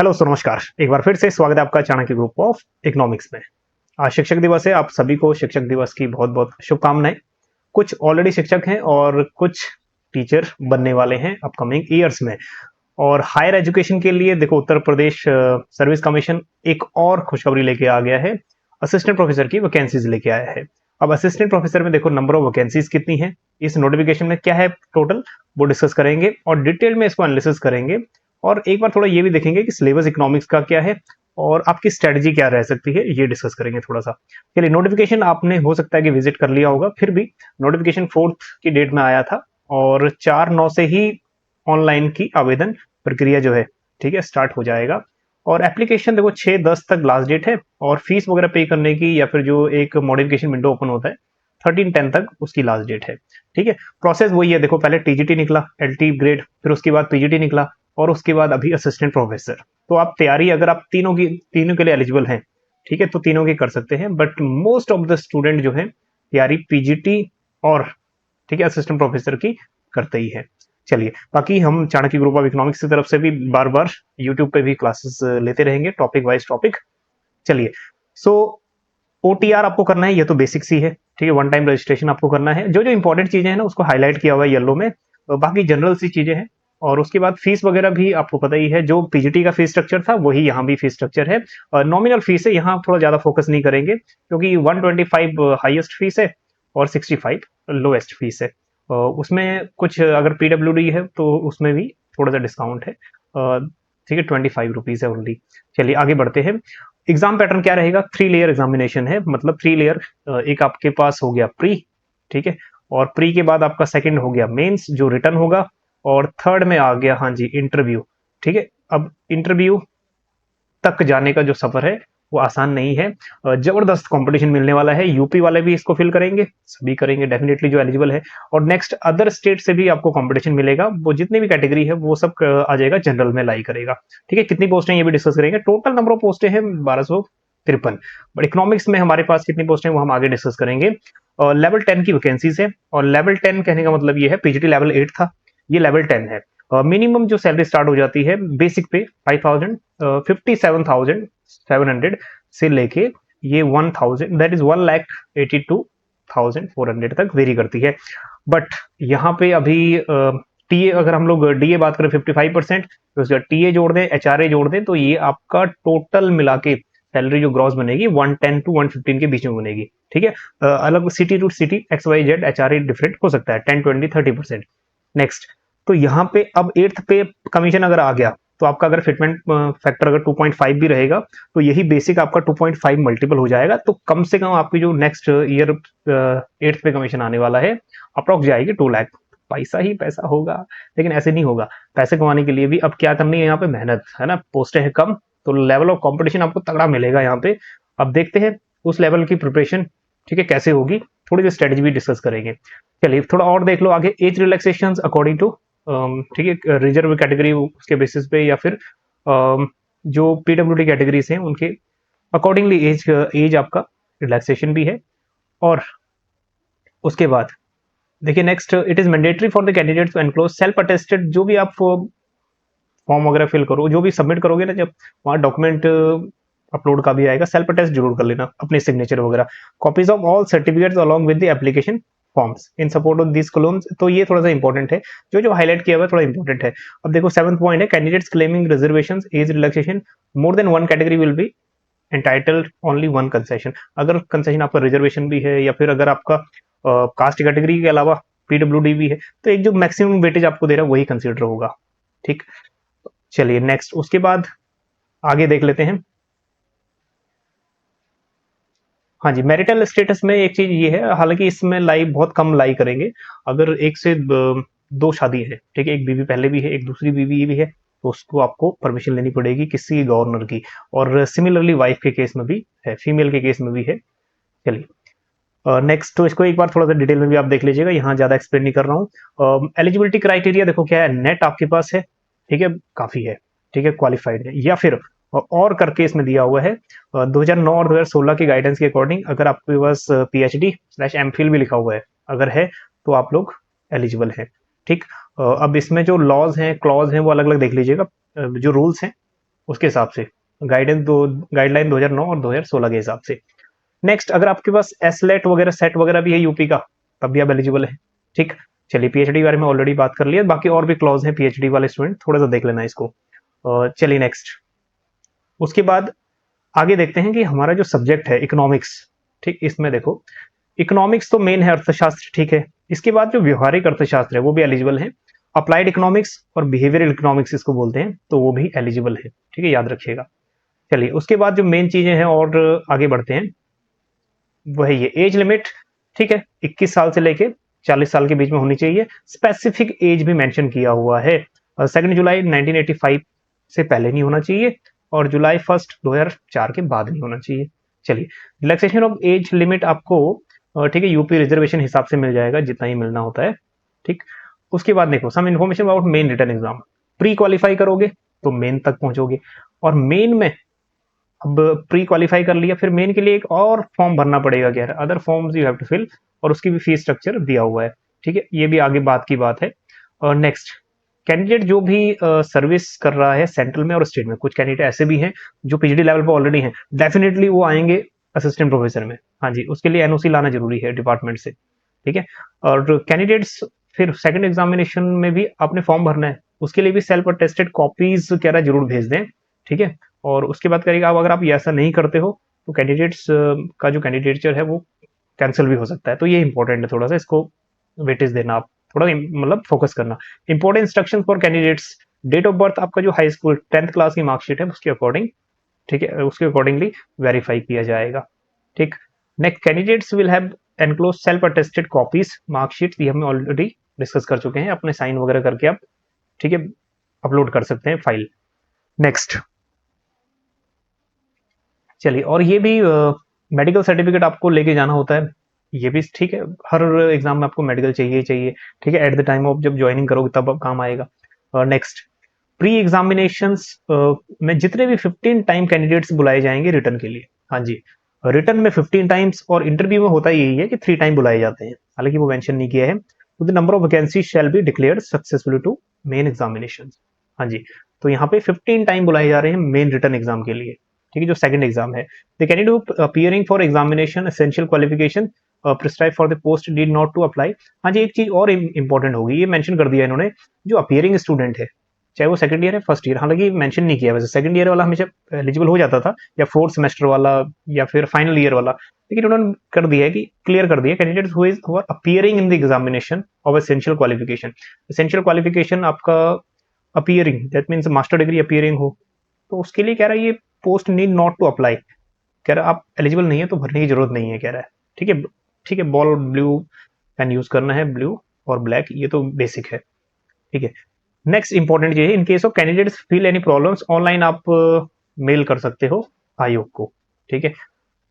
Hello सो नमस्कार। एक बार फिर से स्वागत है आपका चाणक्य ग्रुप ऑफ इकोनॉमिक्स में। आज शिक्षक दिवस है। आप सभी को शिक्षक दिवस की बहुत बहुत शुभकामनाएं। कुछ ऑलरेडी शिक्षक हैं और कुछ टीचर बनने वाले हैं अपकमिंग ईयर्स में। और हायर एजुकेशन के लिए देखो उत्तर प्रदेश सर्विस कमीशन एक और खुशखबरी लेके आ गया है। असिस्टेंट प्रोफेसर की वैकेंसीज लेके आया है। अब असिस्टेंट प्रोफेसर में देखो नंबर ऑफ वैकेंसीज कितनी है, इस नोटिफिकेशन में क्या है टोटल, वो डिस्कस करेंगे और डिटेल में इसको एनालिसिस करेंगे। और एक बार थोड़ा ये भी देखेंगे कि सिलेबस इकोनॉमिक्स का क्या है और आपकी स्ट्रेटजी क्या रह सकती है, ये डिस्कस करेंगे थोड़ा सा। चलिए, नोटिफिकेशन आपने हो सकता है कि विजिट कर लिया होगा, फिर भी नोटिफिकेशन 4 की डेट में आया था और 4/9 से ही ऑनलाइन की आवेदन प्रक्रिया जो है, ठीक है, स्टार्ट हो जाएगा। और एप्लीकेशन देखो 6/10 तक लास्ट डेट है और फीस वगैरह पे करने की या फिर जो एक मॉडिफिकेशन विंडो ओपन होता है 13/10 तक उसकी लास्ट डेट है। ठीक है, प्रोसेस वही है। देखो पहले टीजीटी निकला, एलटी ग्रेड, फिर उसके बाद पीजीटी निकला और उसके बाद अभी असिस्टेंट प्रोफेसर। तो आप तैयारी अगर आप तीनों के लिए एलिजिबल हैं, ठीक है, तो तीनों की कर सकते हैं। But most of the student जो है तैयारी पीजीटी और, ठीक है, असिस्टेंट प्रोफेसर की करते ही है। चलिए, बाकी हम चाणक्य ग्रुप ऑफ इकोनॉमिक्स की तरफ से भी बार बार यूट्यूब पे भी क्लासेस लेते रहेंगे, टॉपिक वाइज टॉपिक। चलिए, सो ओटीआर आपको करना है, ये तो बेसिक सी है। ठीक है, वन टाइम रजिस्ट्रेशन आपको करना है। जो जो इंपॉर्टेंट चीजें हैं ना उसको हाईलाइट किया हुआ है येलो में, बाकी जनरल सी चीजें हैं। और उसके बाद फीस वगैरह भी आपको पता ही है, जो पीजीटी का फीस स्ट्रक्चर था वही यहाँ भी फीस स्ट्रक्चर है। नॉमिनल फीस है, यहाँ थोड़ा ज्यादा फोकस नहीं करेंगे क्योंकि 125 हाईएस्ट फीस है और 65 लोएस्ट फीस है। उसमें कुछ अगर पीडब्ल्यूडी है तो उसमें भी थोड़ा सा डिस्काउंट है। ठीक है, 25 रुपीज है ओनली। चलिए आगे बढ़ते हैं। एग्जाम पैटर्न क्या रहेगा? 3 लेयर एग्जामिनेशन है, मतलब 3 लेयर। एक आपके पास हो गया प्री, ठीक है, और प्री के बाद आपका सेकंड हो गया मेंस जो रिटर्न होगा, और थर्ड में आ गया, हाँ जी, इंटरव्यू। ठीक है, अब इंटरव्यू तक जाने का जो सफर है वो आसान नहीं है। जबरदस्त कंपटीशन मिलने वाला है। यूपी वाले भी इसको फिल करेंगे, सभी करेंगे डेफिनेटली जो एलिजिबल है। और नेक्स्ट अदर स्टेट से भी आपको कंपटीशन मिलेगा, वो जितनी भी कैटेगरी है वो सब आ जाएगा, जनरल में लाई करेगा। ठीक है, कितनी पोस्टें ये भी डिस्कस करेंगे। टोटल नंबर ऑफ पोस्टें हैं 1253, बट इकोनॉमिक्स में हमारे पास कितनी पोस्टें वो हम आगे डिस्कस करेंगे। लेवल 10 की वैकेंसीज है, और लेवल 10 कहने का मतलब ये है, पीजीटी लेवल 8 था, ये लेवल 10 है। मिनिमम जो सैलरी स्टार्ट हो जाती है बेसिक पे 57,700 से लेके ये 1000, दैट इज 1,82,400 तक वेरी करती है। बट यहाँ पे अभी टीए, अगर हम लोग डीए बात करें 55%, तो उसका टीए जोड़ दें, एचआरए जोड़ दें, तो ये आपका टोटल मिला के सैलरी जो ग्रॉस बनेगी 110 to 115 के बीच में बनेगी। ठीक है, अलग city to city XYZ HRA different हो सकता है 10, 20, 30%। नेक्स्ट, तो यहाँ पे अब 8th पे कमीशन अगर आ गया तो आपका अगर फिटमेंट फैक्टर अगर 2.5 भी रहेगा तो यही बेसिक आपका 2.5 मल्टीपल हो जाएगा। तो कम से कम आपकी जो नेक्स्ट ईयर 8th पे कमीशन आने वाला है अप्रोक्स जाएगी 2 लाख। पैसा ही पैसा होगा, लेकिन ऐसे नहीं होगा। पैसे कमाने के लिए भी अब क्या करनी है, यहाँ पे मेहनत है ना। पोस्टें हैं कम तो लेवल ऑफ कंपटीशन आपको तगड़ा मिलेगा यहाँ पे। अब देखते हैं उस लेवल की प्रिपरेशन, ठीक है, कैसे होगी, थोड़ी सी स्ट्रेटेजी भी डिस्कस करेंगे। चलिए थोड़ा और देख लो आगे। एज रिलैक्सेशन अकॉर्डिंग टू, ठीक है, रिजर्व कैटेगरी उसके बेसिस पे, या फिर जो पीडब्ल्यूडी कैटेगरीज हैं उनके अकॉर्डिंगली एज एज आपका रिलैक्सेशन भी है। और उसके बाद देखिए next, it is mandatory for the candidates to enclose self attested, जो भी आप फॉर्म वगैरह फिल करो, जो भी सबमिट करोगे ना, जब वहाँ डॉक्यूमेंट अपलोड का भी आएगा, सेल्फ अटेस्ट जरूर कर लेना अपने सिग्नेचर वगैरह। Copies of all certificates along with the application forms in support of this columns, तो ये थोड़ा सा इंपॉर्टेंट है, जो जो हाईलाइट किया हुआ है थोड़ा इंपॉर्टेंट है। अब देखो 7th पॉइंट है, candidates claiming reservations age relaxation more than one category will be entitled only one concession. अगर कंसेशन आपका रिजर्वेशन भी है या फिर अगर आपका कास्ट कैटेगरी के अलावा पीडब्ल्यूडी भी है, तो एक जो मैक्सिमम वेटेज आपको दे रहा है वही कंसिडर होगा। ठीक, चलिए नेक्स्ट, उसके बाद आगे देख लेते हैं। हाँ जी, मैरिटल स्टेटस में एक चीज ये है, हालांकि इसमें लाई बहुत कम लाई करेंगे। अगर एक से दो शादी है, ठीक है, एक बीवी पहले भी है, एक दूसरी बीवी भी है, तो उसको आपको परमिशन लेनी पड़ेगी किसी गवर्नर की। और सिमिलरली वाइफ के केस में भी है, फीमेल के केस में भी है। चलिए नेक्स्ट, तो इसको एक बार थोड़ा सा डिटेल में भी आप देख लीजिएगा, यहाँ ज्यादा एक्सप्लेन नहीं कर रहा हूँ। एलिजिबिलिटी क्राइटेरिया देखो क्या है, नेट आपके पास है, ठीक है, काफी है, ठीक है, क्वालिफाइड है, या फिर और करके इसमें दिया हुआ है 2009 और 2016 की गाइडेंस के अकॉर्डिंग अगर आपके पास PhD/MPhil भी लिखा हुआ है, अगर है तो आप लोग एलिजिबल है। ठीक, अब इसमें जो लॉज हैं, क्लॉज हैं, वो अलग अलग देख लीजिएगा। जो रूल्स हैं उसके हिसाब से, गाइडलाइन 2009 और 2016 के हिसाब से। नेक्स्ट, अगर आपके पास एसलेट वगैरह सेट वगैरह भी है यूपी का, तब भी आप एलिजिबल है। ठीक, चलिए पीएचडी के बारे में ऑलरेडी बात कर लिया, बाकी और भी क्लॉज हैं पीएचडी वाले स्टूडेंट, थोड़ा सा देख लेना इसको। चलिए नेक्स्ट, उसके बाद आगे देखते हैं कि हमारा जो सब्जेक्ट है इकोनॉमिक्स, ठीक, इसमें देखो इकोनॉमिक्स तो मेन है अर्थशास्त्र, ठीक है। इसके बाद जो व्यवहारिक अर्थशास्त्र है वो भी एलिजिबल है। अप्लाइड इकोनॉमिक्स और बिहेवियरल इकोनॉमिक्स इसको बोलते हैं, तो वो भी एलिजिबल है, ठीक है, याद रखिएगा। चलिए उसके बाद जो मेन चीजें हैं और आगे बढ़ते हैं, वही ये एज लिमिट, ठीक है, 21 साल से लेके 40 साल के बीच में होनी चाहिए। स्पेसिफिक एज भी मेंशन किया हुआ है, 2 जुलाई 1985 से पहले नहीं होना चाहिए और जुलाई 1 2004 के बाद नहीं होना चाहिए। चलिए, रिलैक्सेशन ऑफ एज लिमिट आपको ठीक है यूपी रिजर्वेशन हिसाब से मिल जाएगा, जितना ही मिलना होता है, ठीक। उसके बाद देखो some information about main written exam, pre qualify करोगे तो मेन तक पहुंचोगे, और मेन में अब प्री क्वालिफाई कर लिया, फिर मेन के लिए एक और फॉर्म भरना पड़ेगा, क्या है other forms you have to fill, और उसकी भी फीस स्ट्रक्चर दिया हुआ है, ठीक है, ये भी आगे बात की बात है। और नेक्स्ट, कैंडिडेट जो भी सर्विस कर रहा है सेंट्रल में और स्टेट में, कुछ कैंडिडेट ऐसे भी हैं जो पीएचडी लेवल पर ऑलरेडी हैं, डेफिनेटली वो आएंगे असिस्टेंट प्रोफेसर में, हाँ जी, उसके लिए एनओसी लाना जरूरी है डिपार्टमेंट से, ठीक है। और कैंडिडेट्स फिर सेकंड एग्जामिनेशन में भी आपने फॉर्म भरना है, उसके लिए भी सेल्फ अटेस्टेड कॉपीज कह रहा जरूर भेज दें, ठीक है। और उसके बाद करेगा, अब अगर आप ये ऐसा नहीं करते हो तो कैंडिडेट्स का जो कैंडिडेचर है वो कैंसिल भी हो सकता है, तो ये इंपॉर्टेंट है, थोड़ा सा इसको वेटेज देना, आप थोड़ा मतलब फोकस करना। Important instruction for candidates, date of birth आपका जो हाई स्कूल 10th क्लास की मार्कशीट है उसके अकॉर्डिंग, ठीक है, उसके अकॉर्डिंगली वेरीफाई किया जाएगा, ठीक। Next, candidates will have enclose self attested copies marksheet, ये हम ऑलरेडी डिस्कस कर चुके हैं, अपने साइन वगैरह करके आप, ठीक है, अपलोड कर सकते हैं फाइल। नेक्स्ट, चलिए, और ये भी मेडिकल सर्टिफिकेट आपको लेके जाना होता है, ये भी ठीक है, हर एग्जाम में आपको मेडिकल चाहिए ही चाहिए, ठीक है, एट द टाइम ऑफ जब ज्वाइनिंग करोगे तब काम आएगा। और नेक्स्ट, प्री एग्जामिनेशंस में जितने भी 15 टाइम कैंडिडेट्स बुलाए जाएंगे रिटर्न के लिए, हाँ जी, रिटर्न में 15 टाइम्स, और इंटरव्यू में होता यही है कि 3 टाइम बुलाए जाते हैं, हालांकि वो मेंशन नहीं किया है। तो the number of vacancy shall be declared successfully to main examination, हाँ जी, तो यहाँ पे 15 टाइम बुलाए जा रहे हैं मेन रिटर्न एग्जाम के लिए, ठीक है, जो सेकंड एग्जाम है। The candidate appearing for examination essential qualification prescribe for the post need not to apply, हाँ जी, एक चीज और इंपॉर्टेंट होगी, ये मेंशन कर दिया इन्होंने, जो अपीयरिंग स्टूडेंट है चाहे वो सेकंड ईयर है फर्स्ट ईयर, हालांकि मेंशन नहीं किया, वैसे सेकंड ईयर वाला हमेशा एलिजिबल हो जाता था, या फोर्थ सेमेस्टर वाला, या फिर फाइनल ईयर वाला, लेकिन उन्होंने कर दिया है कि क्लियर कर दिया, candidates who are appearing in the examination of essential qualification, essential qualification आपका appearing, that means master degree appearing हो, तो उसके लिए कह रहा है ये post need not to apply, कह रहा है आप एलिजिबल नहीं है तो भरने की जरूरत नहीं है, कह रहा है, ठीक है, ठीक है, बॉल ब्लू पेन यूज करना है, ब्लू और ब्लैक, ये तो बेसिक है, ठीक है। नेक्स्ट इंपॉर्टेंट चीज है, in case of candidates feel any problems, online आप मेल कर सकते हो आयोग को, ठीक है।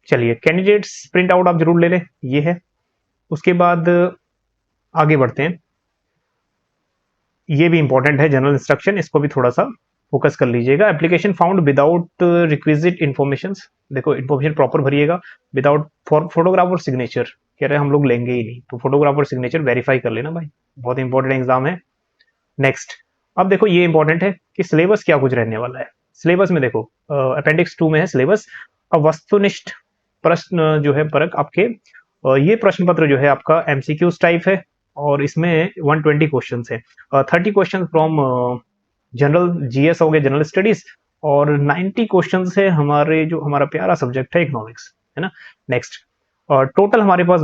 चलिए, कैंडिडेट्स प्रिंट आउट आप जरूर ले लें, ये है। उसके बाद आगे बढ़ते हैं, ये भी इंपॉर्टेंट है जनरल इंस्ट्रक्शन, इसको भी थोड़ा सा फोकस कर लीजिएगा। Application found without requisite information, देखो इन्फॉर्मेशन प्रॉपर भरिएगा, विदाउट फोटोग्राफ और सिग्नेचर, कह रहे हैं हम लोग लेंगे ही नहीं, तो फोटोग्राफ और सिग्नेचर वेरीफाई कर लेना भाई, बहुत इंपॉर्टेंट एग्जाम है। नेक्स्ट, अब देखो ये इंपॉर्टेंट है कि सिलेबस क्या कुछ रहने वाला है। सिलेबस में देखो अपेंडिक्स 2 में है सिलेबस, अब वस्तुनिष्ठ प्रश्न जो है परक आपके, ये प्रश्न पत्र जो है आपका एमसीक्यूज टाइप है, और इसमें 120 क्वेश्चन है, 30 क्वेश्चन फ्रॉम जनरल जीएस हो गए, जनरल स्टडीज, और 90 क्वेश्चन है हमारे जो हमारा प्यारा सब्जेक्ट है इकोनॉमिक्स, है ना। नेक्स्ट, और टोटल हमारे पास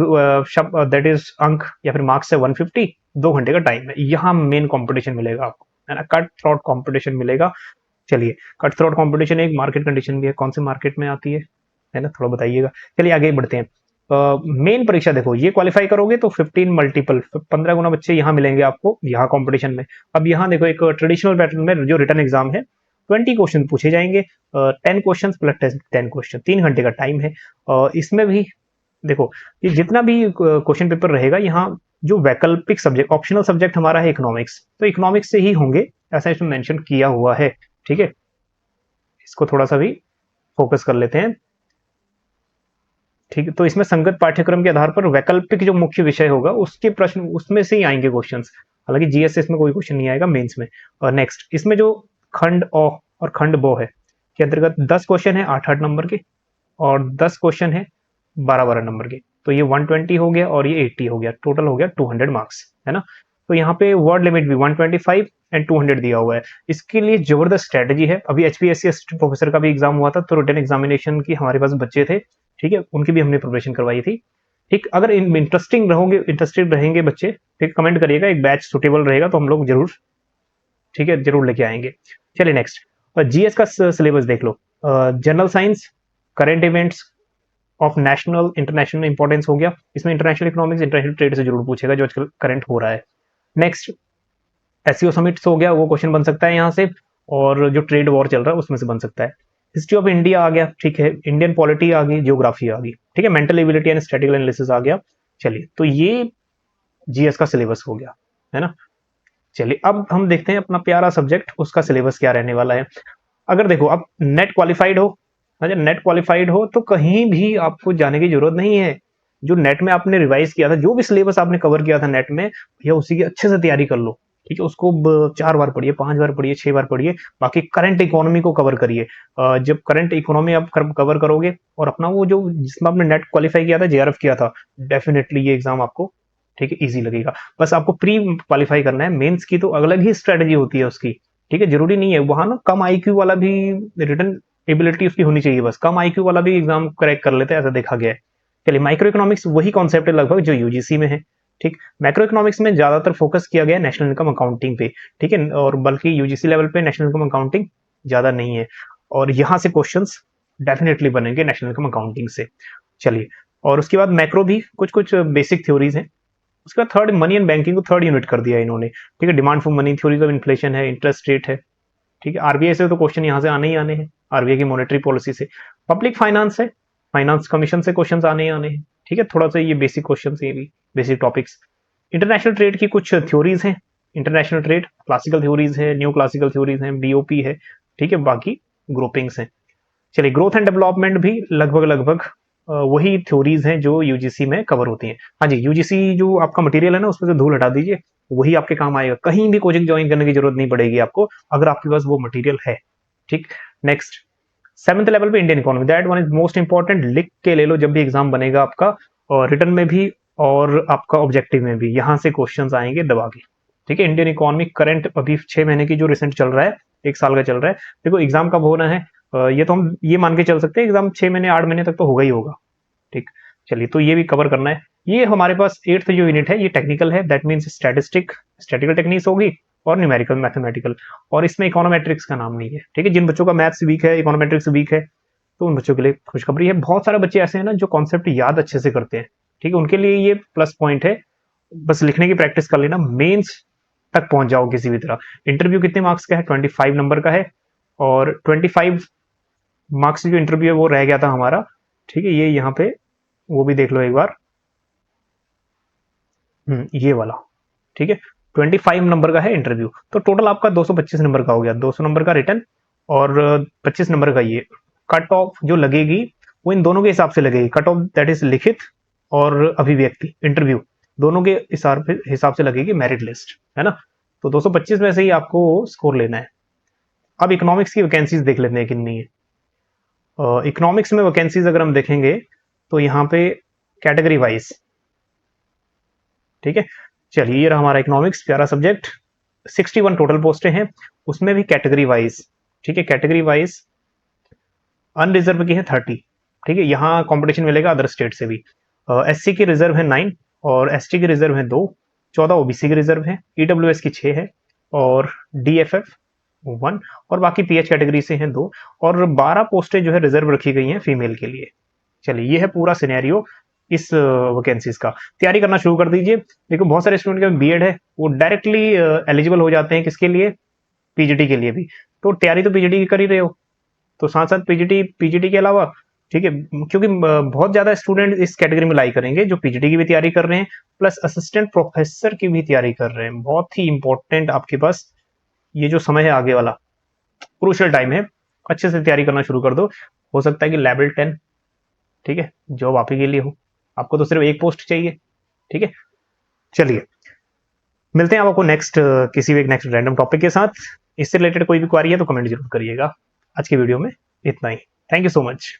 दैट इज अंक या फिर मार्क्स है 150, 2 घंटे का टाइम है, यहाँ मेन कंपटीशन मिलेगा आपको, है ना, कट थ्रोट कंपटीशन मिलेगा। चलिए, कट थ्रोट कंपटीशन एक मार्केट कंडीशन भी है, कौन से मार्केट में आती है ना, थोड़ा बताइएगा। चलिए आगे बढ़ते हैं। मेन परीक्षा देखो, ये क्वालिफाई करोगे तो 15 मल्टीपल 15 गुना बच्चे यहाँ मिलेंगे आपको, यहाँ कंपटीशन में। अब यहाँ देखो एक ट्रेडिशनल पैटर्न में जो रिटर्न एग्जाम है 20 क्वेश्चन पूछे जाएंगे, 10 क्वेश्चन प्लस 10 क्वेश्चन, 3 घंटे का टाइम है। इसमें भी देखो ये जितना भी क्वेश्चन पेपर रहेगा, यहाँ जो वैकल्पिक सब्जेक्ट ऑप्शनल सब्जेक्ट हमारा है इकोनॉमिक्स, तो इकोनॉमिक्स से ही होंगे, ऐसा इसमें मेंशन किया हुआ है, ठीक है, इसको थोड़ा सा भी फोकस कर लेते हैं, ठीक है। तो इसमें संगत पाठ्यक्रम के आधार पर वैकल्पिक जो मुख्य विषय होगा उसके प्रश्न उसमें से ही आएंगे क्वेश्चंस, हालांकि जीएसएस में कोई क्वेश्चन नहीं आएगा मेंस में। और नेक्स्ट, इसमें जो खंड अ और खंड ब है, के अंतर्गत 10 क्वेश्चन है 8-8 नंबर के, और 10 क्वेश्चन है 12-12 नंबर के। तो ये 120 हो गया और ये 80 हो गया, टोटल हो गया 200 मार्क्स, है ना। तो यहाँ पे वर्ड लिमिट भी 125 एंड 200 दिया हुआ है। इसके लिए जबरदस्त स्ट्रेटेजी है। अभी एचपीएससी असिस्टेंट प्रोफेसर का भी एग्जाम हुआ था, तो रिटन एग्जामिनेशन की हमारे पास बच्चे थे, ठीक है, उनकी भी हमने प्रिपरेशन करवाई थी। ठीक, अगर इंटरेस्टेड रहेंगे बच्चे, ठीक, कमेंट करिएगा, एक बैच सुटेबल रहेगा तो हम लोग जरूर, ठीक है, जरूर लेके आएंगे। चलिए नेक्स्ट, जीएस का सिलेबस देख लो। General science, current events of national international importance हो गया, इसमें इंटरनेशनल इकोनॉमिक्स इंटरनेशनल ट्रेड से जरूर पूछेगा जो आजकल करंट हो रहा है। नेक्स्ट, एससीओ समिट्स हो गया, वो क्वेश्चन बन सकता है यहाँ से, और जो ट्रेड वॉर चल रहा है उसमें से बन सकता है। हिस्ट्री ऑफ इंडिया आ गया, ठीक है, इंडियन पॉलिटी आ गई, जियोग्राफी आ गई, ठीक है, mental ability and statical analysis आ गया। चलिए, तो ये जीएस का सिलेबस हो गया, है ना। चलिए, अब हम देखते हैं अपना प्यारा सब्जेक्ट, उसका सिलेबस क्या रहने वाला है। अगर देखो, अब नेट क्वालिफाइड हो, अच्छा, नेट क्वालिफाइड हो तो कहीं भी आपको जाने की जरूरत नहीं है। जो नेट में आपने रिवाइज किया था, जो भी सिलेबस आपने कवर किया था नेट में, या उसी की अच्छे से तैयारी कर लो, ठीक है, उसको 4 बार पढ़िए, 5 बार पढ़िए, 6 बार पढ़िए। बाकी करंट इकोनॉमी को कवर करिए। जब करंट इकोनॉमी आप कवर करोगे और अपना वो जो जिसमें आपने नेट क्वालिफाई किया था, जेआरएफ किया था, डेफिनेटली ये एग्जाम आपको, ठीक है, इजी लगेगा। बस आपको प्री क्वालिफाई करना है। मेंस की तो अलग ही स्ट्रेटेजी होती है उसकी, ठीक है, जरूरी नहीं है वहां ना कम आईक्यू वाला भी, रिटर्न एबिलिटी उसकी होनी चाहिए, बस कम आईक्यू वाला भी एग्जाम क्रैक कर लेते हैं, ऐसा देखा गया है। चलिए, माइक्रो इकोनॉमिक्स वही कॉन्सेप्ट है लगभग जो यूजीसी में है, ठीक। मैक्रो इकोनॉमिक्स में ज्यादातर फोकस किया गया है नेशनल इनकम अकाउंटिंग पे, ठीक है, और बल्कि यूजीसी लेवल पे नेशनल इनकम अकाउंटिंग ज्यादा नहीं है, और यहाँ से क्वेश्चंस डेफिनेटली बनेंगे नेशनल इनकम अकाउंटिंग से। चलिए, और उसके बाद मैक्रो भी कुछ कुछ बेसिक थ्योरीज हैं। उसके बाद थर्ड, मनी एंड बैंकिंग को थर्ड यूनिट कर दिया इन्होंने, ठीक है, demand for money, theories of inflation है, इंटरेस्ट रेट है, ठीक है, आरबीआई से तो क्वेश्चन यहाँ से आने ही आने हैं, आरबीआई की मॉनेटरी पॉलिसी से। पब्लिक फाइनेंस है, फाइनेंस कमीशन से क्वेश्चन आने ही आने हैं, ठीक है, थोड़ा सा ये बेसिक क्वेश्चन, ये भी बेसिक टॉपिक्स। इंटरनेशनल ट्रेड की कुछ थ्योरीज हैं, इंटरनेशनल ट्रेड क्लासिकल थ्योरीज है, न्यू क्लासिकल थ्योरीज हैं, बीओपी है, ठीक है, बाकी ग्रुपिंग्स हैं। चलिए, ग्रोथ एंड डेवलपमेंट भी लगभग लगभग वही थ्योरीज हैं जो यूजीसी में कवर होती हैं। हाँ जी, यूजीसी जो आपका मटेरियल है ना, उसमें से धूल हटा दीजिए, वही आपके काम आएगा, कहीं भी कोचिंग ज्वाइन करने की जरूरत नहीं पड़ेगी आपको, अगर आपके पास वो मटेरियल है, ठीक। नेक्स्ट, 7th लेवल पे Indian economy, that one is most important, लिख के ले लो जब भी एग्जाम बनेगा आपका, और रिटर्न में भी और आपका ऑब्जेक्टिव में भी, यहाँ से क्वेश्चंस आएंगे दबा के, ठीक है। इंडियन इकोनॉमी करंट अभी 6 महीने की जो रिसेंट चल रहा है, 1 साल का चल रहा है। देखो, एग्जाम कब होना है, ये तो हम ये मान के चल सकते हैं एग्जाम 6 महीने 8 महीने तक तो होगा ही होगा, ठीक। चलिए, तो ये भी कवर करना है। ये हमारे पास 8th जो यूनिट है ये टेक्निकल है, दैट मीन्स स्टैटिकल टेक्निक्स होगी और न्यूमेरिकल मैथमेटिकल, और इसमें इकोनोमेट्रिक्स का नाम नहीं है, ठीक है। जिन बच्चों का मैथ्स वीक है, इकोनोमेट्रिक्स वीक है, तो उन बच्चों के लिए खुशखबरी है। बहुत सारे बच्चे ऐसे हैं ना जो कॉन्सेप्ट याद अच्छे से करते हैं, ठीक है, उनके लिए ये प्लस पॉइंट है। बस लिखने की प्रैक्टिस कर लेना, मेंस तक पहुंच जाओ किसी भी तरह। इंटरव्यू कितने मार्क्स का है, 25 नंबर का है, और 25 मार्क्स जो इंटरव्यू है वो रह गया था हमारा, ठीक है, ये यहाँ पे वो भी देख लो एक बार, ये वाला, ठीक है, 25 नंबर का है इंटरव्यू, तो टोटल आपका 225 नंबर का हो गया, 200 नंबर का रिटर्न और 25 नंबर का ये। कट ऑफ जो लगेगी वो इन दोनों के हिसाब से लगेगी, कट ऑफ दैट इज लिखित और अभिव्यक्ति इंटरव्यू, दोनों के हिसाब से लगेगी मेरिट लिस्ट, है ना। तो 225 में से ही आपको स्कोर लेना है। अब इकोनॉमिक्स की वैकेंसीज देख लेते हैं कितनी है। इकोनॉमिक्स में वैकेंसीज अगर हम देखेंगे तो यहाँ पे कैटेगरी वाइज, ठीक है। चलिए, ये रहा हमारा इकोनॉमिक्स, प्यारा सब्जेक्ट, 61 टोटल पोस्टें हैं, उसमें भी कैटेगरी वाइज, ठीक है, कैटेगरी वाइज अनरिजर्व की है 30, ठीक है, यहाँ कॉम्पिटिशन मिलेगा अदर स्टेट से भी। एससी की रिजर्व है 9 और एसटी की रिजर्व है 2, 14 ओबीसी की रिजर्व है, ईडब्ल्यूएस की 6 है और डीएफएफ 1, और बाकी पीएच कैटेगरी से हैं 2, और 12 पोस्टें जो है रिजर्व रखी गई हैं फीमेल के लिए। चलिए, ये है पूरा सिनेरियो इस वैकेंसीज का। तैयारी करना शुरू कर दीजिए। देखो, बहुत सारे स्टूडेंट का बीएड है, वो डायरेक्टली एलिजिबल हो जाते हैं किसके लिए, पीजीटी के लिए भी। तो तैयारी तो पीजीटी की कर ही रहे हो, तो साथ साथ पीजीटी के अलावा, ठीक है, क्योंकि बहुत ज्यादा स्टूडेंट इस कैटेगरी में लाई करेंगे जो पीजीटी की भी तैयारी कर रहे हैं प्लस असिस्टेंट प्रोफेसर की भी तैयारी कर रहे हैं। बहुत ही इंपॉर्टेंट आपके पास ये जो समय है आगे वाला, क्रूशियल टाइम है, अच्छे से तैयारी करना शुरू कर दो। हो सकता है कि लेवल 10, ठीक है, जॉब आप ही के लिए हो, आपको तो सिर्फ एक पोस्ट चाहिए, ठीक है। चलिए, मिलते हैं आपको नेक्स्ट किसी भी नेक्स्ट रैंडम टॉपिक के साथ। इससे रिलेटेड कोई भी क्वेरी है तो कमेंट जरूर करिएगा। आज की वीडियो में इतना ही। Thank you so much.